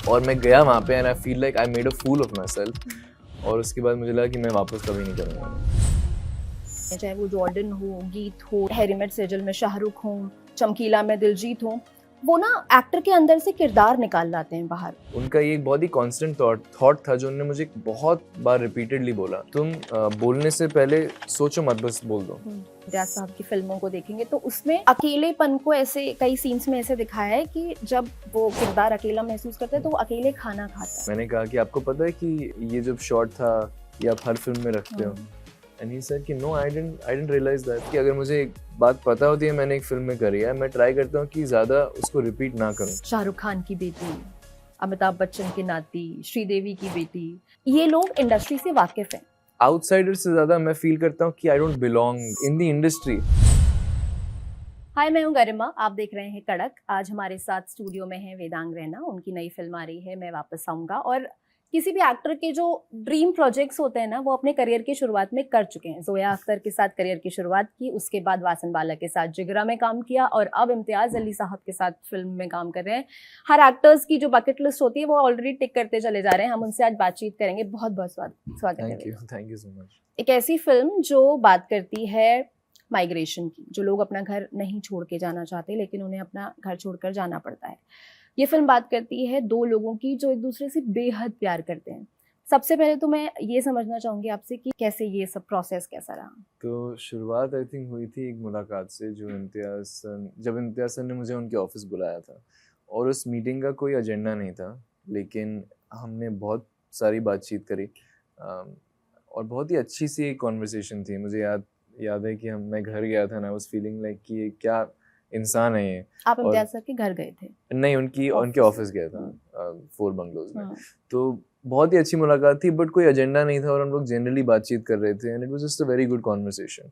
और मैं गया वहाँ पे and I feel like I made a fool of myself. और उसके बाद मुझे लगा कि मैं वापस कभी नहीं करूँगा। चाहे वो जॉर्डन हो, गीत हो, हैरी मेट सेजल में शाहरुख हो, चमकीला में दिलजीत हो, वो ना एक्टर के अंदर से किरदार निकाल लाते हैं बाहर। उनका ये एक बहुत ही कांस्टेंट थॉट था जो उन्होंने मुझे बहुत बार रिपीटेडली बोला, तुम बोलने से पहले सोचो मत, बस बोल दो। इम्तियाज साहब की फिल्मों को देखेंगे तो उसमें अकेलेपन को ऐसे कई सीन्स में ऐसे दिखाया है कि जब वो किरदार अकेला महसूस करता है तो वो अकेले खाना खाता है। मैंने कहा कि आपको पता है कि ये जो शॉट था ये आप हर फिल्म में रखते हो, एंड ही सेड कि no, I didn't realise that, कि अगर मुझे एक बात पता होती है मैंने एक फिल्म में करी है, मैं ट्राई करता हूँ कि ज़्यादा उसको रिपीट ना करूँ। शाहरुख खान की बेटी, अमिताभ बच्चन की नाती, श्रीदेवी की बेटी, ये लोग इंडस्ट्री से वाकिफ हैं। आउटसाइडर से ज़्यादा मैं फील करता हूँ कि I don't belong in the industry. Hi, मैं हूँ गरिमा, आप देख रहे हैं कड़क। आज हमारे साथ स्टूडियो में है वेदांग रैना, उनकी नई फिल्म आ रही है मैं वापस आऊंगा। और किसी भी एक्टर के जो ड्रीम प्रोजेक्ट्स होते हैं ना, वो अपने करियर की शुरुआत में कर चुके हैं। जोया अख्तर के साथ करियर की शुरुआत की, उसके बाद वासन बाला के साथ जिगरा में काम किया और अब इम्तियाज अली साहब के साथ फिल्म में काम कर रहे हैं। हर एक्टर्स की जो बकेट लिस्ट होती है वो ऑलरेडी टिक करते चले जा रहे हैं। हम उनसे आज बातचीत करेंगे। बहुत बहुत स्वागत है। Thank you so much. एक ऐसी फिल्म जो बात करती है माइग्रेशन की, जो लोग अपना घर नहीं छोड़ के जाना चाहते लेकिन उन्हें अपना घर छोड़कर जाना पड़ता है। ये फिल्म बात करती है दो लोगों की जो एक दूसरे से बेहद प्यार करते हैं। सबसे पहले तो मैं ये समझना चाहूंगी आपसे कि कैसे ये सब प्रोसेस कैसा रहा। तो शुरुआत आई थिंक हुई थी एक मुलाकात से, जो जब इम्तियाज सर ने मुझे उनके ऑफिस बुलाया था, और उस मीटिंग का कोई एजेंडा नहीं था, लेकिन हमने बहुत सारी बातचीत करी और बहुत ही अच्छी सी एक कॉन्वर्सेशन थी। मुझे याद है कि मैं घर गया था ना, आई वाज फीलिंग लाइक कि ये क्या इंसान है ये। आप इम्तियाज सर के घर गए थे? नहीं, उनके ऑफिस गया था, 4 बंगलोज में। तो बहुत ही अच्छी मुलाकात थी, बट कोई एजेंडा नहीं था और हम लोग जनरली बातचीत कर रहे थे and it was just a very good conversation.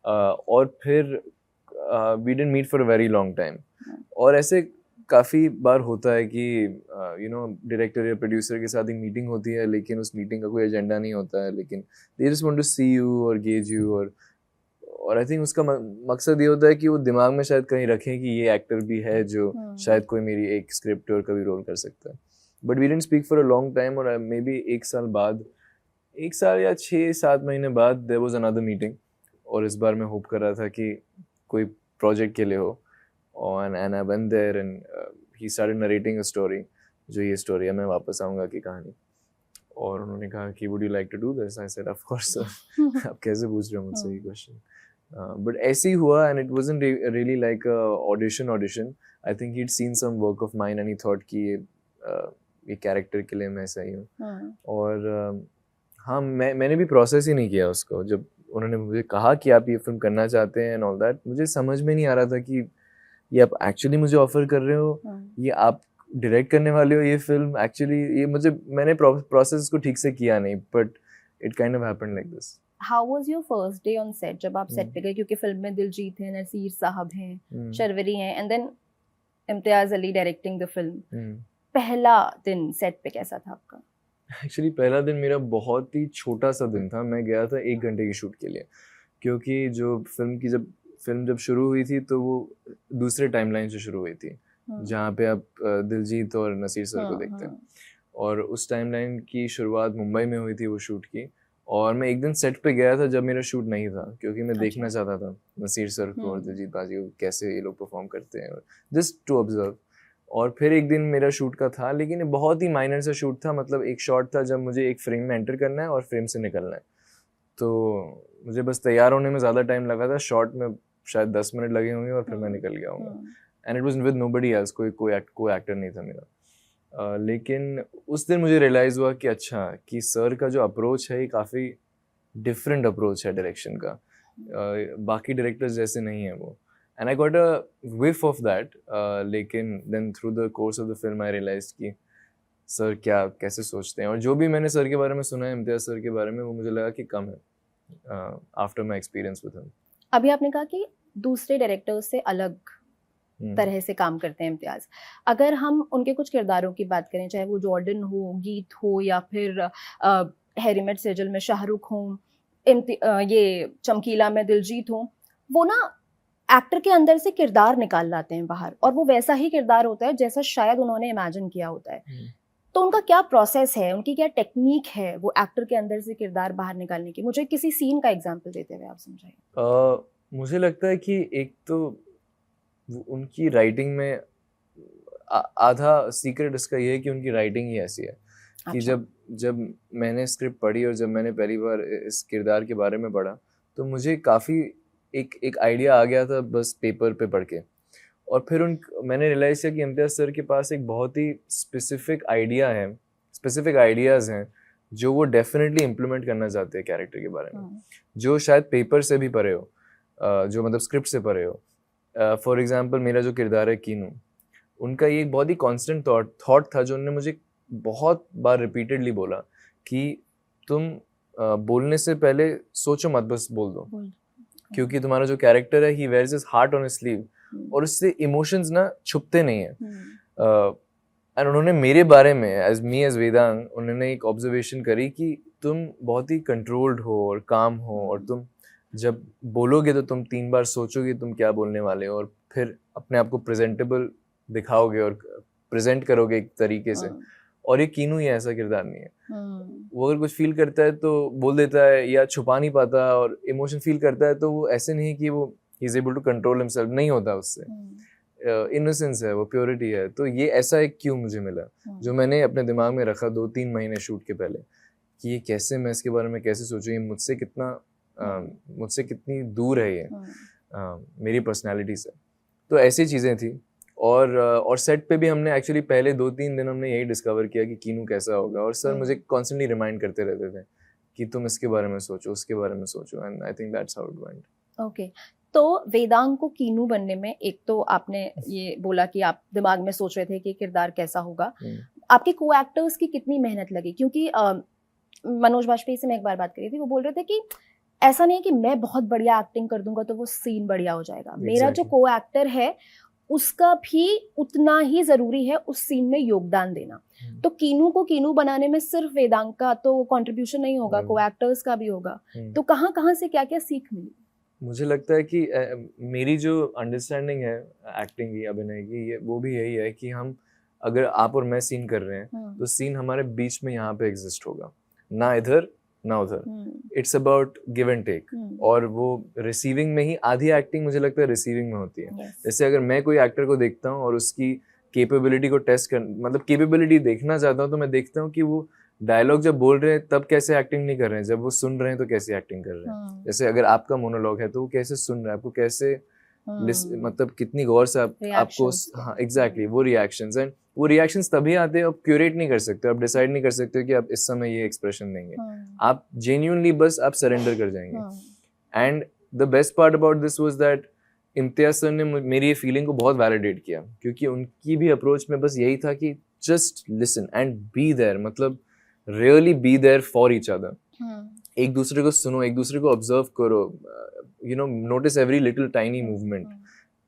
और फिर we didn't meet for a very long time. और ऐसे काफ़ी बार होता है कि डायरेक्टर या प्रोड्यूसर के साथ एक मीटिंग होती है, लेकिन उस मीटिंग का कोई एजेंडा नहीं होता है, लेकिन they just want to see you और गेज यू। और आई थिंक उसका मकसद ये होता है कि वो दिमाग में शायद कहीं रखें कि ये एक्टर भी है जो शायद कोई मेरी एक स्क्रिप्ट और कभी रोल कर सकता है। But we didn't speak for a long time, और मे बी 1 साल या 6-7 महीने बाद देयर वाज अनदर मीटिंग, और इस बार मैं होप कर रहा था कि कोई प्रोजेक्ट के लिए हो। And I went there and he started narrating a story, जो ये स्टोरी है मैं वापस आऊँगा की कहानी। और उन्होंने कहा कि would you like to do this? I said of course. आप कैसे पूछ रहे हो मुझसे ये क्वेश्चन? बट ऐसे ही हुआ, and it wasn't really like audition. I think he'd seen some work of mine and he thought कि ये कैरेक्टर के लिए मैं सही हूँ। और हाँ, मैंने भी प्रोसेस ही नहीं किया उसको। जब उन्होंने मुझे कहा कि आप ये फिल्म करना चाहते हैं एंड ऑल दैट, मुझे समझ में नहीं आ रहा था कि ये आप एक्चुअली मुझे ऑफर कर रहे हो, ये आप डायरेक्ट करने वाले हो ये फिल्म। एक्चुअली मैंने प्रोसेस को ठीक से किया नहीं, but it kind of happened like this. How was your first day on set? जब आप सेट पे गए, क्योंकि फिल्म में दिलजीत है, नसीर साहब हैं, शर्वरी हैं, and then Imtiaz Ali directing the film. पहला दिन सेट पे कैसा था आपका? एक्चुअली पहला दिन मेरा बहुत ही छोटा सा दिन था। मैं गया था 1 घंटे की शूट के लिए, क्योंकि जो फिल्म जब शुरू हुई थी तो वो दूसरे टाइमलाइन से शुरू हुई थी, जहाँ पे आप दिलजीत और नसीर सर को देखते हैं। और उस टाइमलाइन की शुरुआत मुंबई में हुई थी वो शूट की, और मैं एक दिन सेट पे गया था जब मेरा शूट नहीं था, क्योंकि मैं देखना चाहता था नसीर सर को और दिलजीत बाजी को, कैसे ये लोग परफॉर्म करते हैं, जस्ट टू ऑब्जर्व। और फिर एक दिन मेरा शूट का था, लेकिन ये बहुत ही माइनर सा शूट था। मतलब एक शॉट था जब मुझे एक फ्रेम में एंटर करना है और फ्रेम से निकलना है, तो मुझे बस तैयार होने में ज़्यादा टाइम लगा था। शॉट में शायद 10 मिनट लगे होंगे और फिर मैं निकल गया हूँगा। And it was with nobody else, कोई एक्टर नहीं था मेरा। लेकिन उस दिन मुझे रियलाइज़ हुआ कि अच्छा, कि सर का जो अप्रोच है ये काफ़ी डिफरेंट अप्रोच है डायरेक्शन का। बाकी डायरेक्टर्स जैसे नहीं है वो, and I got a whiff of that। लेकिन then through the course of the film I realise कि सर कैसे सोचते हैं, और जो भी मैंने सर के बारे में सुना है, इम्तियाज सर के बारे में, वो मुझे लगा कि कम है after my experience with him. अभी आपने कहा कि दूसरे डायरेक्टर्स से अलग तरह से काम करते हैं इम्तियाज। अगर हम उनके कुछ किरदारों की बात करें, चाहे वो जॉर्डन हो, गीत हो, या फिर हैरी मेट सेजल में शाहरुख हो, ये चमकीला में दिलजीत हो, वो ना एक्टर के अंदर से किरदार निकाल लाते हैं बाहर, और वो वैसा ही किरदार होता है जैसा शायद उन्होंने इमेजिन किया होता है। तो उनका क्या प्रोसेस है, उनकी क्या टेक्निक है वो एक्टर के अंदर से किरदार बाहर निकालने की? मुझे किसी सीन का एग्जांपल देते हुए आप समझाइए। मुझे लगता है कि एक तो उनकी राइटिंग में आधा सीक्रेट इसका ये है कि उनकी राइटिंग ही ऐसी है कि अच्छा। जब जब मैंने स्क्रिप्ट पढ़ी और जब मैंने पहली बार इस किरदार के बारे में पढ़ा तो मुझे काफ़ी एक आइडिया आ गया था बस पेपर पे पढ़ के। और फिर मैंने रियलाइज़ किया कि इम्तियाज़ सर के पास एक बहुत ही स्पेसिफिक आइडियाज़ हैं जो वो डेफिनेटली इम्प्लीमेंट करना चाहते हैं कैरेक्टर के बारे में, जो शायद पेपर से भी पढ़े हो, जो मतलब स्क्रिप्ट से पढ़े हो। फॉर एग्जांपल मेरा जो किरदार है कीनू, उनका ये बहुत ही कांस्टेंट थॉट था जो उन्होंने मुझे बहुत बार रिपीटेडली बोला कि तुम बोलने से पहले सोचो मत, बस बोल दो, क्योंकि तुम्हारा जो कैरेक्टर है he wears his heart on his sleeve और उससे इमोशंस ना छुपते नहीं है। एंड उन्होंने मेरे बारे में एज वेदांग उन्होंने एक ऑब्जर्वेशन करी कि तुम बहुत ही कंट्रोल्ड हो और काम हो और तुम जब बोलोगे तो तुम 3 बार सोचोगे तुम क्या बोलने वाले हो और फिर अपने आप को प्रेजेंटेबल दिखाओगे और प्रेजेंट करोगे एक तरीके से। और ये कीनू ही ऐसा किरदार नहीं है। वो अगर कुछ फील करता है तो बोल देता है या छुपा नहीं पाता, और इमोशन फील करता है तो वो ऐसे नहीं कि वो he is able to control himself, नहीं होता उससे। इनोसेंस है वो, प्योरिटी है। तो ये ऐसा एक क्यों मुझे मिला जो मैंने अपने दिमाग में रखा 2-3 महीने शूट के पहले कि ये कैसे, मैं इसके बारे में कैसे सोचूं, ये मुझसे कितनी दूर है ये मेरी पर्सनैलिटी से। तो ऐसी चीज़ें थी। और सेट पे भी हमने एक्चुअली पहले 2-3 दिन हमने यही डिस्कवर किया कि कीनू कैसा होगा, और सर मुझे कॉन्स्टेंटली रिमाइंड करते रहते थे कि तुम इसके बारे में सोचो, उसके बारे में सोचो, and I think that's how it went. Okay, तो वेदांग को कीनू बनने में एक तो आपने ये बोला कि आप दिमाग में सोच रहे थे कि किरदार कैसा होगा, आपके को एक्टर्स की कितनी मेहनत लगी? क्योंकि मनोज बाजपेयी से मैं एक बार बात करी थी, वो बोल रहे थे कि ऐसा नहीं है कि मैं बहुत बढ़िया एक्टिंग कर दूंगा तो वो सीन बढ़िया हो जाएगा, मेरा जो को एक्टर है उसका भी उतना ही जरूरी है उस सीन में योगदान देना। तो कीनू को कीनू बनाने में सिर्फ वेदांग का तो कंट्रीब्यूशन नहीं होगा, को एक्टर्स का भी होगा। तो कहाँ से क्या क्या सीख मिली? मुझे लगता है कि मेरी जो अंडरस्टैंडिंग है एक्टिंग की, अभिनय की, वो भी यही है कि हम अगर आप और मैं सीन कर रहे हैं तो सीन हमारे बीच में यहाँ पे एग्जिस्ट होगा, ना इधर ना उधर। It's about give and take. और वो रिसीविंग में ही आधी एक्टिंग मुझे लगता है रिसीविंग में होती है। जैसे अगर मैं कोई एक्टर को देखता हूँ और उसकी कैपेबिलिटी को टेस्ट कर, मतलब कैपेबिलिटी देखना चाहता हूँ, तो मैं देखता हूँ कि वो डायलॉग जब बोल रहे हैं तब कैसे एक्टिंग नहीं कर रहे हैं, जब वो सुन रहे हैं तो कैसे एक्टिंग कर रहे हैं। जैसे अगर आपका मोनोलॉग है तो वो कैसे सुन रहे हैं, आपको कैसे मतलब कितनी गौर से आपको, हाँ एग्जैक्टली, वो रिएक्शंस। एंड वो रिएक्शंस तभी आते हैं, आप क्यूरेट नहीं कर सकते, आप डिसाइड नहीं कर सकते कि आप इस समय ये एक्सप्रेशन देंगे। आप जेन्युइनली बस आप सरेंडर कर जाएंगे। And the best part about this was that Imtiaz sir ने मेरी ये फीलिंग को बहुत वैलिडेट किया, क्योंकि उनकी भी अप्रोच में बस यही था कि just listen and be there, मतलब really be there for each other. एक दूसरे को सुनो, एक दूसरे को ऑब्जर्व करो, you know, notice every little tiny movement.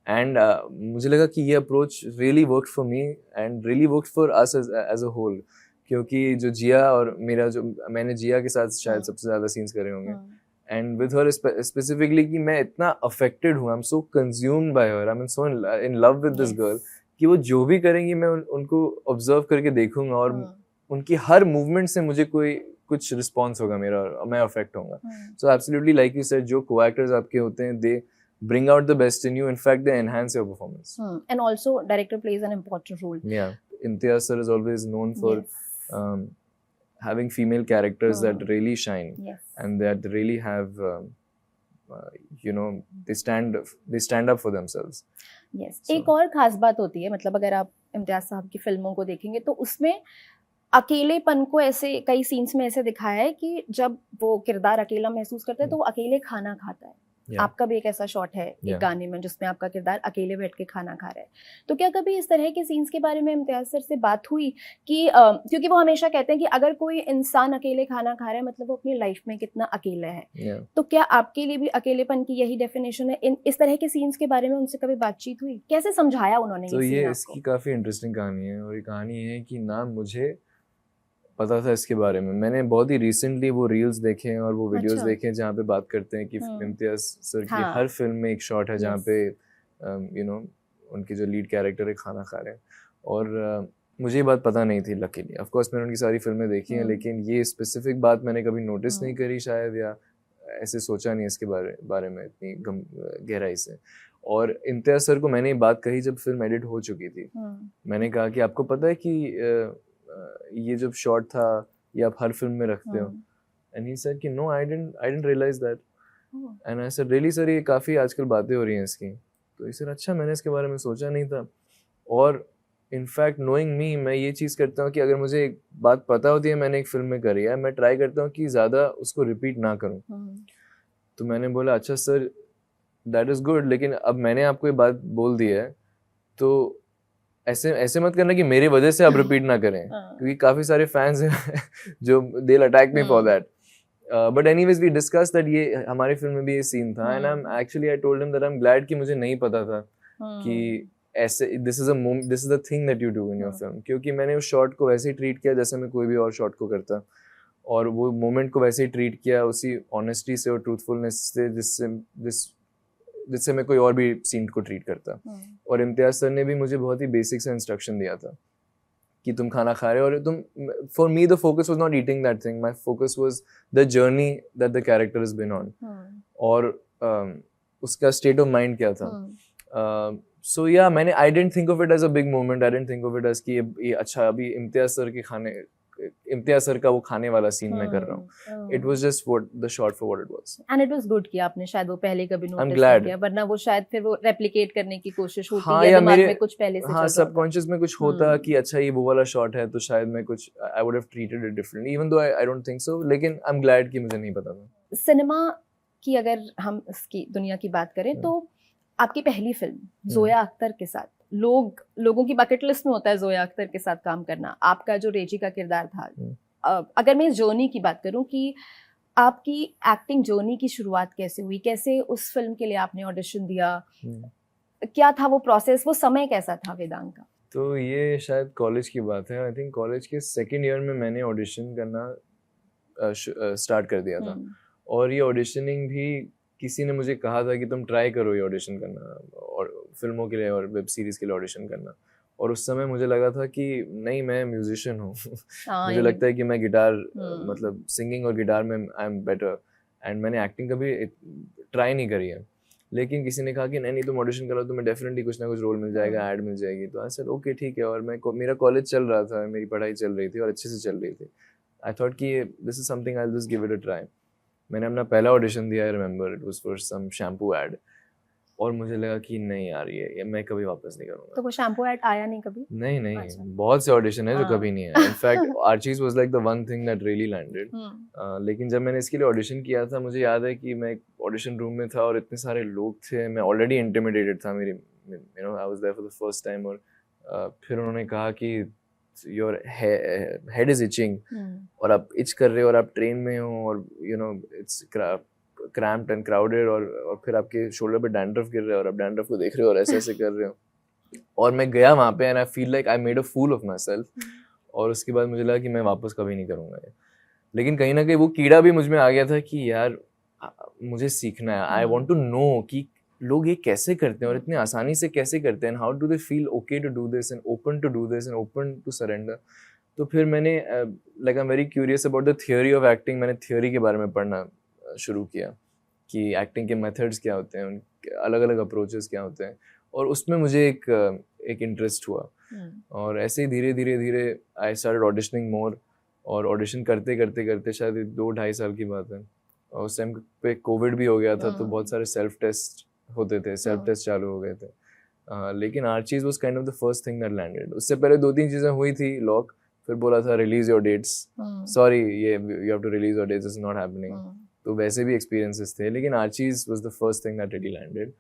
And मुझे लगा कि ये approach really work for me and really work for us as a whole, क्योंकि जो जिया और मेरा, जो मैंने जिया के साथ शायद सबसे ज़्यादा सीन्स करे होंगे, एंड विद हर स्पेसिफिकली, कि मैं इतना अफेक्टेड हूँ, I am so consumed by her, I am so in love with this girl, कि वो जो भी करेंगी मैं उनको ऑब्जर्व करके देखूंगा और उनकी हर मूवमेंट से मुझे कुछ रिस्पॉन्स होगा मेरा, और मैं अफेक्ट होऊंगा। So absolutely, like you said, जो को एक्टर्स आपके होते हैं, दे bring out the best in you. In fact, they enhance your performance. And also, director plays an important role. Yeah, Imtiaz sir is always known for having female characters that really shine, and that really have, you know, they stand up for themselves. Yes. एक और खास बात होती है, मतलब अगर आप इम्तियाज साहब की फिल्मों को देखेंगे तो उसमें अकेलेपन को ऐसे कई सीन्स में ऐसे दिखाया है कि जब वो किरदार अकेला महसूस करता है तो वो अकेले खाना खाता है। आपका भी एक ऐसा शॉट है एक गाने में जिसमें आपका किरदार अकेले बैठ के खाना खा रहा है। तो क्या कभी इस तरह के सीन्स के बारे में इम्तियाज सर से बात हुई कि क्योंकि वो हमेशा कहते हैं कि अगर कोई इंसान अकेले खाना खा रहा है मतलब वो अपनी लाइफ में कितना अकेला है। तो क्या आपके लिए भी अकेलेपन की यही डेफिनेशन है? इस तरह के सीन्स के बारे में उनसे कभी बातचीत हुई? कैसे समझाया उन्होंने? तो ये इसकी काफी इंटरेस्टिंग कहानी है, और ये कहानी है कि ना मुझे पता था इसके बारे में। मैंने बहुत ही रिसेंटली वो रील्स देखे और वो वीडियोस देखे जहाँ पे बात करते हैं कि इम्तियाज सर की हर फिल्म में एक शॉट है जहाँ पे यू नो उनके जो लीड कैरेक्टर है खाना खा रहे हैं। और मुझे ये बात पता नहीं थी लकीली। ऑफ कोर्स मैंने उनकी सारी फिल्में देखी हैं, लेकिन ये स्पेसिफिक बात मैंने कभी नोटिस नहीं करी शायद, या ऐसे सोचा नहीं इसके बारे में इतनी गहराई से। और इम्तियाज़ सर को मैंने ये बात कही जब फिल्म एडिट हो चुकी थी। मैंने कहा कि आपको पता है कि ये जब शॉट था ये आप हर फिल्म में रखते हो? एंड ही सेड कि no, I didn't realise that. And I said really sir, ये काफ़ी आजकल बातें हो रही हैं इसकी। तो ही सेड अच्छा, मैंने इसके बारे में सोचा नहीं था। और इनफैक्ट नोइंग मी, मैं ये चीज़ करता हूँ कि अगर मुझे एक बात पता होती है मैंने एक फिल्म में करी है, मैं ट्राई करता हूँ कि ज़्यादा उसको रिपीट ना करूँ। तो मैंने बोला अच्छा सर, दैट इज़ गुड, लेकिन अब मैंने आपको ये बात बोल दी है तो ऐसे मत करना कि मेरी वजह से आप रिपीट ना करें, क्योंकि काफ़ी सारे फैंस हैं जो they will attack me for that. But anyways we discuss that ये हमारी फिल्म में भी ये सीन था, and I told him that I am glad कि मुझे नहीं पता था कि ऐसे this is the thing that you do in your film, क्योंकि मैंने उस शॉट को वैसे ही ट्रीट किया जैसे मैं कोई भी और शॉट को करता, और वो मोमेंट को वैसे ही ट्रीट किया उसी ऑनेस्टी से और ट्रूथफुलनेस से जिससे मैं कोई और भी सीन को ट्रीट करता। और इम्तियाज सर ने भी मुझे बहुत ही बेसिक से इंस्ट्रक्शन दिया था कि तुम खाना खा रहे हो और तुम, for me the focus was not eating that thing, my focus was the journey that the character has been on, और उसका स्टेट ऑफ माइंड क्या था। सो या मैंने I didn't think of it as a big moment, I didn't think of it as कि ये अच्छा अभी इम्तियाज सर का वो खाने वाला सीन मैं कर रहा हूँ। It was just what the shot for what it was, and it was good कि आपने शायद वो पहले कभी नोटिस नहीं किया, वरना वो शायद फिर वो रेप्लिकेट करने की कोशिश होती है, या दिमाग में कुछ पहले से सबकॉन्शियस में कुछ होता कि अच्छा ये वो वाला शॉट है, तो शायद मैं कुछ I would have treated it differently, even though I don't think so, लेकिन आई एम ग्लैड कि मुझे नहीं पता था। सिनेमा की अगर हम इसकी दुनिया की बात करें तो आपकी पहली फिल्म जोया अख्तर के साथ, लोगों की बकेट लिस्ट में होता है जोया अख्तर के साथ काम करना, आपका जो रेजी का किरदार था। अगर मैं इस जर्नी की बात करूं कि आपकी एक्टिंग जर्नी की शुरुआत कैसे हुई, कैसे उस फिल्म के लिए आपने ऑडिशन दिया, क्या था वो प्रोसेस, वो समय कैसा था वेदांग का? तो ये शायद कॉलेज की बात है, आई थिंक कॉलेज के सेकेंड ईयर में मैंने ऑडिशन करना स्टार्ट कर दिया था। और ये ऑडिशनिंग भी किसी ने मुझे कहा था कि तुम ट्राई करो ये ऑडिशन करना, और फिल्मों के लिए और वेब सीरीज़ के लिए ऑडिशन करना। और उस समय मुझे लगा था कि नहीं, मैं म्यूजिशियन हूँ मुझे लगता है कि मैं गिटार मतलब सिंगिंग और गिटार में आई एम बेटर, एंड मैंने एक्टिंग कभी ट्राई नहीं करी है। लेकिन किसी ने कहा कि नहीं तुम ऑडिशन करो, तुम्हें डेफिनेटली कुछ ना कुछ रोल मिल जाएगा, ऐड मिल जाएगी। तो आई सेड ओके ठीक है। और मेरा कॉलेज चल रहा था, मेरी पढ़ाई चल रही थी और अच्छे से चल रही थी। आई थॉट कि this is something, I will just give it a try. मैंने अपना पहला ऑडिशन दिया, I remember it was for some shampoo ad, और मुझे लगा कि नहीं यार ये मैं कभी वापस नहीं करूँगा। तो वो शैम्पू ऐड आया नहीं कभी? नहीं अच्छा। बहुत से ऑडिशन है जो कभी नहीं आया। In fact Archies was like the one thing that really landed. लेकिन जब मैंने इसके लिए ऑडिशन किया था, मुझे याद है कि मैं ऑडिशन रूम में था और इतने सारे लोग थे, मैं ऑलरेडी इंटिमिडेटेड था, मेरी I was there for the first time. और फिर उन्होंने कहा कि योर हेड इज इचिंग, और आप इच कर रहे हो और आप ट्रेन में हो, और इट्स क्रैम्प्ड एंड क्राउडेड, और फिर आपके शोल्डर पे डैंड्रफ गिर रहा है और आप डैंड्रफ को देख रहे हो और ऐसे ऐसे कर रहे हो। और मैं गया वहाँ पे and I feel like I made a fool of myself. और उसके बाद मुझे लगा कि मैं वापस कभी नहीं करूँगा ये। लेकिन कहीं ना कहीं वो कीड़ा भी मुझ में आ गया था कि यार मुझे सीखना है, आई वॉन्ट टू नो कि लोग ये कैसे करते हैं और इतनी आसानी से कैसे करते हैं, how do they feel okay to do this and open to do this and open to surrender. तो फिर मैंने like I am very curious about the theory of acting. मैंने थियोरी के बारे में पढ़ना शुरू किया कि एक्टिंग के मेथड्स क्या होते हैं, उनके अलग अलग अप्रोचेस क्या होते हैं, और उसमें मुझे एक इंटरेस्ट हुआ। और ऐसे ही धीरे धीरे धीरे आई स्टार्टेड ऑडिशनिंग मोर, और ऑडिशन करते करते करते शायद 2-2.5 साल की बात है, और उस टाइम पे कोविड भी हो गया था, तो बहुत सारे सेल्फ टेस्ट होते थे, सेल्फ टेस्ट चालू हो गए थे। लेकिन Archies was kind of the first thing that landed. उससे पहले 2-3 चीज़ें हुई थी, लॉक, फिर बोला था रिलीज योर डेट्स, सॉरी ये you have to release your dates, is not happening. तो वैसे भी एक्सपीरियंसेस थे, लेकिन Archies was the first thing that really landed.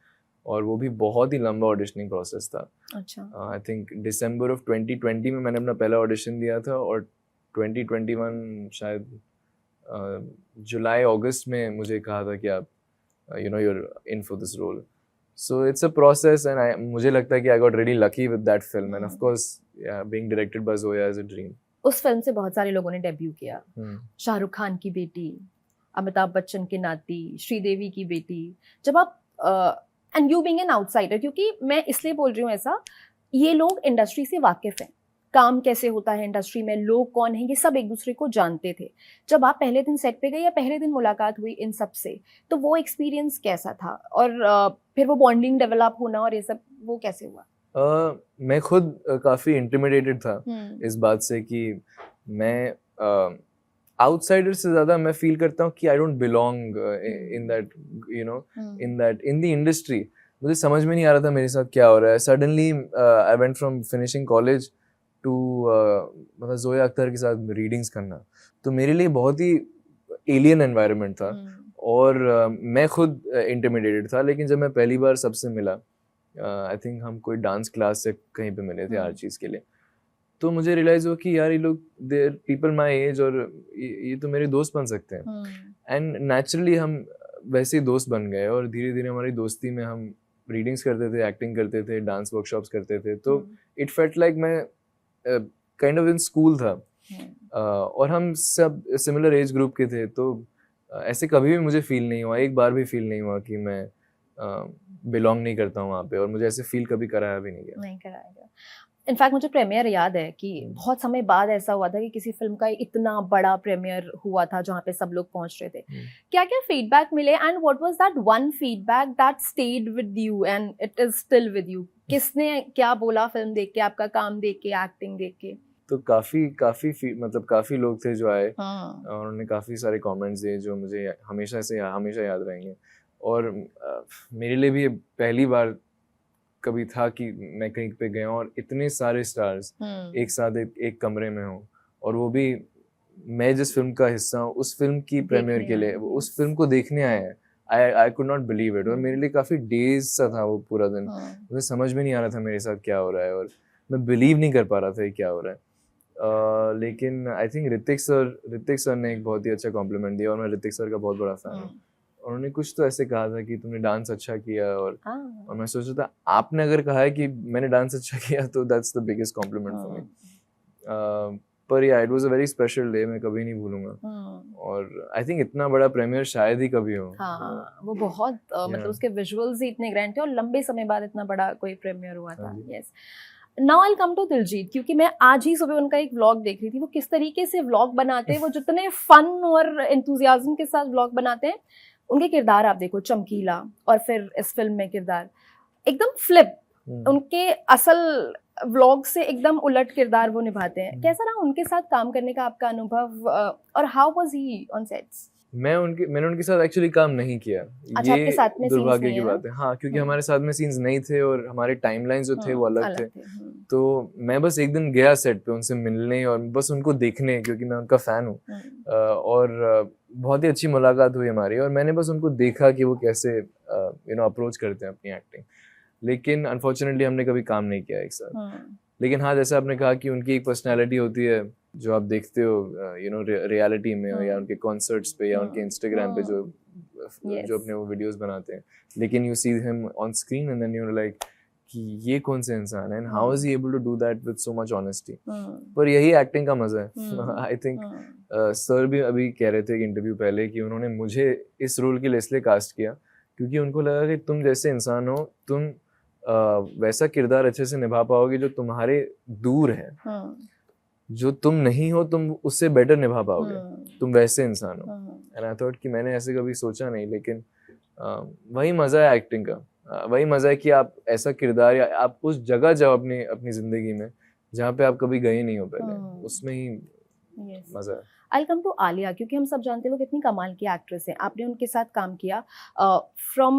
और वो भी बहुत ही लंबा ऑडिशनिंग प्रोसेस था। अच्छा। आई थिंक दिसंबर ऑफ 2020 में मैंने अपना पहला ऑडिशन दिया था, और 2021 शायद जुलाई अगस्त में मुझे कहा था कि आप you're in for this role. So it's a process, and मुझे लगता है कि I got really lucky with that film, and of course being directed by Zoya is a dream. उस फिल्म से बहुत सारे लोगों ने डेब्यू किया। शाहरुख खान की बेटी, अमिताभ बच्चन के नाती, श्रीदेवी की बेटी। जब आप and you being an outsider, क्योंकि मैं इसलिए बोल रही हूँ ऐसा, ये लोग इंडस्ट्री से वाकिफ हैं, काम कैसे होता है इंडस्ट्री में, लोग कौन है, ये सब एक दूसरे को जानते थे। जब आप पहले दिन सेट पे गए या पहले दिन मुलाकात हुई इन सब से, तो वो एक्सपीरियंस कैसा था? और फिर वो बॉन्डिंग डेवलप होना और ये सब, वो कैसे हुआ? मैं खुद काफ़ी इंटिमिडेटेड था इस बात से कि मैं आउटसाइडर से ज़्यादा मैं फील करता हूँ कि I don't belong in that, you know, in the industry. मुझे समझ में नहीं आ रहा था मेरे साथ क्या हो रहा है। Suddenly I went from finishing college to मतलब जोया अख्तर के साथ रीडिंग्स करना, तो मेरे लिए बहुत ही एलियन एनवायरनमेंट था। और मैं खुद इंटिमिडेटेड था। लेकिन जब मैं पहली बार सबसे मिला, आई थिंक हम कोई डांस क्लास से कहीं पे मिले थे हर चीज़ के लिए, तो मुझे रियलाइज हुआ कि यार ये लोग देर पीपल माई एज और ये तो मेरे दोस्त बन सकते हैं। एंड नेचुरली हम वैसे ही दोस्त बन गए और धीरे धीरे हमारी दोस्ती में हम रीडिंग्स करते थे, एक्टिंग करते थे, डांस वर्कशॉप्स करते थे। तो इट फेल्ट लाइक मैं काइंड ऑफ इन स्कूल था। और हम सब सिमिलर एज ग्रुप के थे। तो ऐसे कभी भी मुझे फील नहीं हुआ, एक बार भी फील नहीं हुआ कि मैं बिलोंग नहीं करता हूँ वहाँ पे। और मुझे ऐसे फील कभी कराया भी नहीं गया। इनफैक्ट मुझे प्रीमियर याद है कि बहुत समय बाद ऐसा हुआ था कि किसी फिल्म का इतना बड़ा प्रीमियर हुआ था जहाँ पे सब लोग पहुंच रहे थे। क्या क्या फीडबैक मिले and what was that one feedback that stayed with you and it is still with you? किसने क्या बोला फिल्म देख के, आपका काम देख के, एक्टिंग देख के? तो काफी लोग थे जो आए और उन्होंने काफी सारे कमेंट्स दिए जो मुझे हमेशा याद रहेंगे। और मेरे लिए भी पहली बार कभी था कि मैं कहीं पे गया और इतने सारे स्टार्स एक साथ एक कमरे में हों, और वो भी मैं जिस फिल्म का हिस्सा हूँ उस फिल्म की प्रीमियर के लिए, उस फिल्म को देखने आए हैं। I could not believe it. और मेरे लिए काफी डेज सा था वो पूरा दिन। मुझे समझ में नहीं आ रहा था मेरे साथ क्या हो रहा है और मैं बिलीव नहीं कर पा रहा था ये क्या हो रहा है। लेकिन आई थिंक ऋतिक सर ने एक बहुत ही अच्छा कॉम्प्लीमेंट दिया और मैं ऋतिक सर का बहुत बड़ा फैन हूँ। उन्होंने कुछ तो ऐसे कहा था कि तुमने डांस अच्छा किया। और मैं सोच रहा था आपने अगर कहा है कि मैंने डांस अच्छा किया तो that's the biggest complement for me. पर या it was a very special day, मैं कभी नहीं भूलूंगा। और आई थिंक इतना बड़ा प्रीमियर शायद ही कभी हो। वो बहुत मतलब उसके विजुअल्स ही इतने ग्रैंड थे और लंबे समय बाद इतना बड़ा कोई प्रीमियर हुआ था। Yes, now I come to Diljit, क्योंकि मैं आज ही सुबह उनका एक व्लॉग देख रही थी। वो किस तरीके से व्लॉग बनाते हैं, वो जितने फन और एंथुजियाज्म के साथ व्लॉग बनाते हैं। उनके किरदार आप देखो, चमकीला, और फिर इस फिल्म में किरदार एकदम फ्लिप, उनके असल व्लॉग से एकदम उलट किरदार वो निभाते हैं। कैसा रहा उनके साथ काम करने का आपका अनुभव, और how was he on sets? मैंने उनके साथ एक्चुअली काम नहीं किया। अच्छा, ये आपके साथ में दुर्भाग्य की बात है। हाँ, क्योंकि हमारे साथ में सीन्स नहीं थे और हमारे टाइमलाइंस जो थे वो अलग थे। तो मैं बस एक दिन गया सेट पे उनसे मिलने और बस उनको देखने, क्योंकि मैं उनका फैन हूँ। और बहुत ही अच्छी मुलाकात हुई हमारी और मैंने बस उनको देखा कि वो कैसे अप्रोच करते हैं अपनी एक्टिंग। लेकिन अनफॉर्चुनेटली हमने कभी काम नहीं किया एक साथ। लेकिन हाँ, जैसे आपने कहा कि उनकी एक पर्सनैलिटी होती है जो आप देखते हो रियलिटी में, या उनके कॉन्सर्ट्स पे या उनके इंस्टाग्राम पे जो अपने वो वीडियोस बनाते हैं। लेकिन you see him on screen and then you are like कि ये कौन से इंसान है, and how is he able to do that with so much honesty. पर यही एक्टिंग का मजा है। आई थिंक सर भी अभी कह रहे थे एक इंटरव्यू पहले कि उन्होंने मुझे इस रोल के लिए इसलिए कास्ट किया क्योंकि उनको लगा कि तुम जैसे इंसान हो, तुम वैसा किरदार अच्छे से निभा पाओगे जो तुम्हारे दूर है। जो तुम नहीं हो तुम उससे बेटर निभा पाओगे, तुम वैसे इंसान हो। एंड आई थॉट कि मैंने ऐसे कभी सोचा नहीं, लेकिन वही मजा है एक्टिंग का। वही मजा है कि आप ऐसा किरदार या आप उस जगह जाओ अपनी जिंदगी में जहाँ पे आप कभी गए नहीं हो पहले, उसमें ही मजा है। I'll come to आलिया, क्योंकि हम सब जानते हैं वो कितनी कमाल की एक्ट्रेस हैं। आपने उनके साथ काम किया, from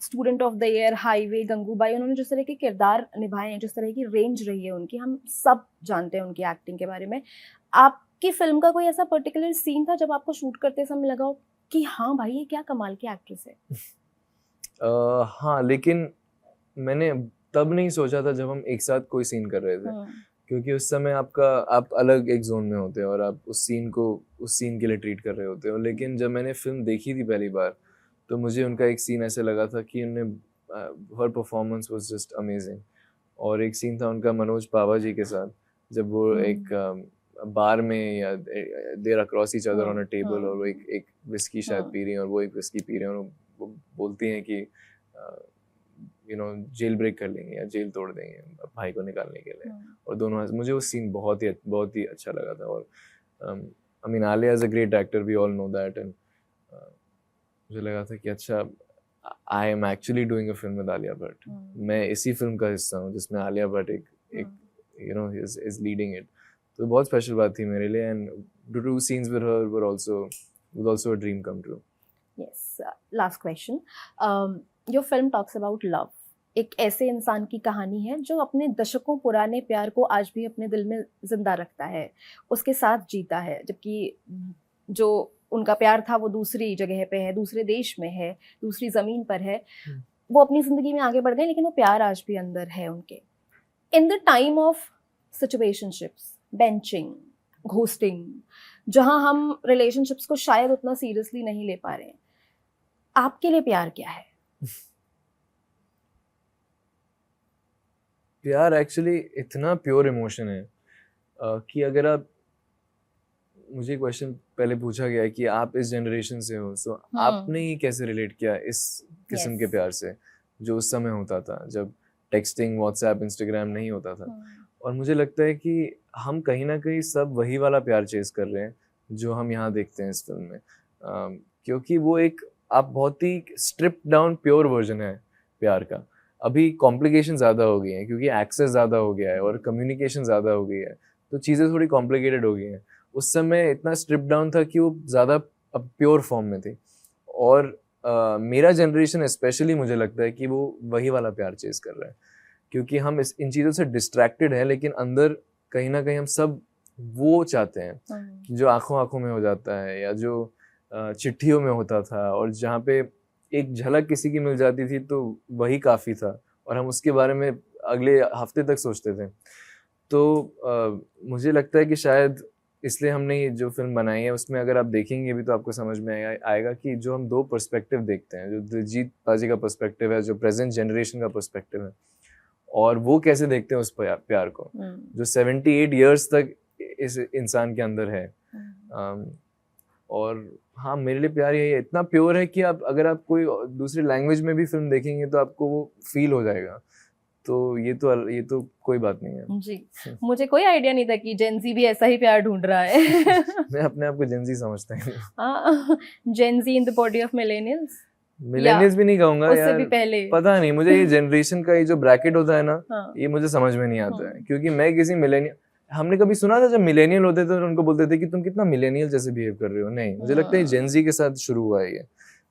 student of the year, highway, Gangubai, उन्होंने जिस तरह के किरदार निभाए हैं, जिस तरह की रेंज रही है उनकी, हम सब जानते हैं उनकी एक्टिंग के बारे में। आपकी फिल्म का कोई ऐसा पर्टिकुलर सीन था जब आपको शूट करते समय लगा हो कि हाँ भाई ये क्या कमाल की एक्ट्रेस है? हाँ, लेकिन मैंने तब नहीं सोचा था जब हम एक साथ कोई सीन कर रहे थे, क्योंकि उस समय आप अलग एक जोन में होते हो और आप उस सीन के लिए ट्रीट कर रहे होते हो। लेकिन जब मैंने फिल्म देखी थी पहली बार तो मुझे उनका एक सीन ऐसे लगा था कि हर परफॉर्मेंस वाज जस्ट अमेजिंग। और एक सीन था उनका मनोज पावा जी के साथ, जब वो एक बार में या there across each other on a table, और वो एक विस्की शायद पी रही हैं और वो एक विस्की पी रहे हैं, और वो बोलती हैं कि जेल ब्रेक कर लेंगे या जेल तोड़ देंगे भाई को निकालने के लिए, और दोनों मुझे वो सीन बहुत ही अच्छा लगा था। और I mean Alia is a great actor, we all know that, and मुझे लगा था कि अच्छा I am actually doing a film with Alia Bhatt, मैं इसी फिल्म का हिस्सा हूँ जिसमें आलिया भट्ट एक इज लीडिंग इट। तो बहुत स्पेशल बात थी मेरे लिए, and to do scenes with her was also a dream come true. Yes, last question, your film talks about love. एक ऐसे इंसान की कहानी है जो अपने दशकों पुराने प्यार को आज भी अपने दिल में जिंदा रखता है, उसके साथ जीता है, जबकि जो उनका प्यार था वो दूसरी जगह पे है, दूसरे देश में है, दूसरी ज़मीन पर है। वो अपनी ज़िंदगी में आगे बढ़ गए, लेकिन वो प्यार आज भी अंदर है उनके। In the time of situationships, benching, ghosting, जहाँ हम रिलेशनशिप्स को शायद उतना सीरियसली नहीं ले पा रहे हैं, आपके लिए प्यार क्या है? प्यार एक्चुअली इतना प्योर इमोशन है कि अगर आप, मुझे क्वेश्चन पहले पूछा गया है कि आप इस जनरेशन से हो, सो आपने ही कैसे रिलेट किया इस किस्म के प्यार से जो उस समय होता था जब टेक्सटिंग, व्हाट्सएप, इंस्टाग्राम नहीं होता था। और मुझे लगता है कि हम कहीं ना कहीं सब वही वाला प्यार चेस कर रहे हैं जो हम यहाँ देखते हैं इस फिल्म में, क्योंकि वो एक आप बहुत ही स्ट्रिप डाउन प्योर वर्जन है प्यार का। अभी कॉम्प्लिकेशन ज़्यादा हो गई हैं क्योंकि एक्सेस ज़्यादा हो गया है और कम्युनिकेशन ज़्यादा हो गई है, तो चीज़ें थोड़ी कॉम्प्लिकेटेड हो गई हैं। उस समय इतना स्ट्रिप डाउन था कि वो ज़्यादा अब प्योर फॉर्म में थी। और मेरा जनरेशन स्पेशली मुझे लगता है कि वो वही वाला प्यार चेस कर रहा है, क्योंकि हम इन चीज़ों से डिस्ट्रैक्टेड हैं, लेकिन अंदर कहीं ना कहीं हम सब वो चाहते हैं जो आंखों आंखों में हो जाता है, या जो चिट्ठियों में होता था, और जहाँ पे एक झलक किसी की मिल जाती थी तो वही काफ़ी था, और हम उसके बारे में अगले हफ्ते तक सोचते थे। तो मुझे लगता है कि शायद इसलिए हमने ये जो फिल्म बनाई है उसमें अगर आप देखेंगे भी तो आपको समझ में आएगा कि जो हम दो पर्सपेक्टिव देखते हैं, जो दिलजीत पाजी का पर्सपेक्टिव है, जो प्रेजेंट जनरेशन का पर्सपेक्टिव है, और वो कैसे देखते हैं उस प्यार को जो 78 ईयर्स तक इस इंसान के अंदर है। और हाँ, मेरे लिए प्यार ये इतना प्योर है कि आप अगर आप कोई दूसरी लैंग्वेज में भी फिल्म देखेंगे तो आपको वो फील हो जाएगा। तो ये तो कोई बात नहीं है जी। मुझे कोई आइडिया नहीं था कि जेनजी भी ऐसा ही प्यार ढूंढ रहा है। मैं अपने आप को जेनजी समझता हूँ। Gen Z in the body of millennials भी नहीं कहूंगा उससे यार, भी पहले पता नहीं मुझे ये जनरेशन का ये जो ब्रैकेट होता है ना, ये मुझे समझ में नहीं आता है, क्योंकि मैं किसी मिलेनियल, हमने कभी सुना था जब मिलेनियल होते थे तो उनको बोलते थे कि तुम कितना मिलेनियल जैसे बिहेव कर रहे हो। नहीं, मुझे लगता है जेनजी के साथ शुरू हुआ है ये,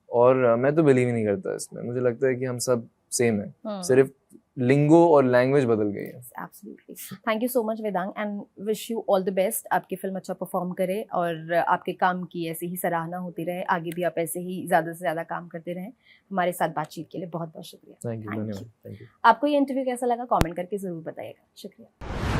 और मैं तो बिलीव ही नहीं करता इसमें। मुझे लगता है कि हम सब सेम है, सिर्फ लिंगो और लैंग्वेज बदल गई है। Absolutely. Thank you so much Vedang, and wish you all the best. आपकी फिल्म अच्छा परफॉर्म करे और आपके काम की ऐसे ही सराहना होती रहे, आगे भी आप ऐसे ही ज़्यादा से ज़्यादा काम करते रहें। हमारे साथ बातचीत के लिए बहुत बहुत शुक्रिया। थैंक यू, धन्यवाद। Thank you. आपको ये इंटरव्यू कैसा लगा कमेंट करके ज़रूर बताइएगा। शुक्रिया।